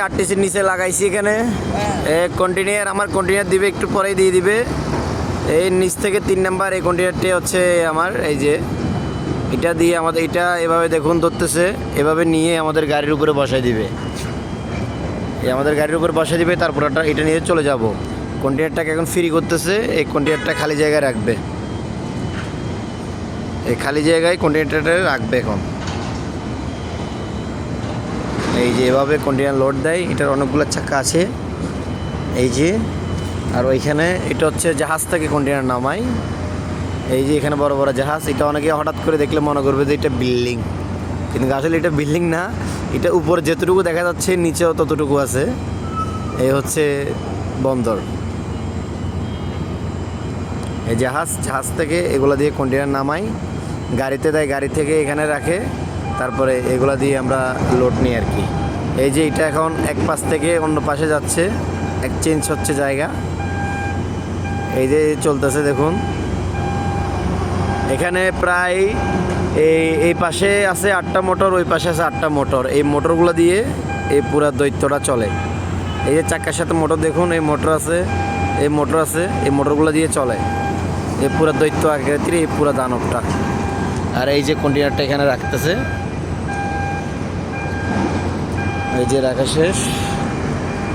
আরটিসির নিচে লাগাইছি এখানে কন্টেনার। আমার কন্টেনার দিবে একটু পরেই দিয়ে দিবে। এই নিচ থেকে 3 নাম্বার এই কন্টেনারটি হচ্ছে আমার, এই যে এটা দিয়ে আমাদের এটা এভাবে দেখুন ধরতেছে, এভাবে নিয়ে আমাদের গাড়ির উপরে বসাই দিবে। এই আমাদের গাড়ির উপরে বসাই দিবে, তারপর এটা নিয়ে চলে যাব। কন্টেনারটাকে এখন ফ্রি করতেছে, এই কন্টেনারটা খালি জায়গায় রাখবে। এই খালি জায়গায় কন্টেনারটা রাখবে এখন। এই যে এভাবে কন্টেনার লোড দেয়। এটার অনেকগুলো চাকা আছে এই যে। আর ওইখানে এটা হচ্ছে জাহাজ থেকে কন্টেনার নামাই। এই যে এখানে বড় বড় জাহাজ। এটা অনেকে হঠাৎ করে দেখলে মনে করবে যে এটা বিল্ডিং, কিন্তু আসলে এটা বিল্ডিং না। এটা উপরে যেতটুকু দেখা যাচ্ছে নিচেও ততটুকু আছে। এই হচ্ছে বন্দর। এই জাহাজ থেকে এগুলো দিয়ে কন্টেনার নামাই, গাড়িতে দেয়, গাড়ি থেকে এখানে রাখে, তারপরে এগুলা দিয়ে আমরা লোড নিই আর কি। এই যে এটা এখন এক পাশ থেকে অন্য পাশে যাচ্ছে, চেঞ্জ হচ্ছে জায়গা। এই যে চলতেছে দেখুন। এখানে প্রায় এই পাশে আছে 8টা মোটর, ওই পাশে আছে 8টা মোটর। এই মোটরগুলো দিয়ে এই পুরা দৈত্যটা চলে। এই যে চাকার সাথে মোটর দেখুন, এই মোটর আছে, এই মোটর আছে, এই মোটরগুলো দিয়ে চলে এই পুরা দৈত্য আকৃতির এই পুরা দানবটা। আর এই যে কন্টেনারটা এখানে রাখতেছে, এই যে রাখা শেষ।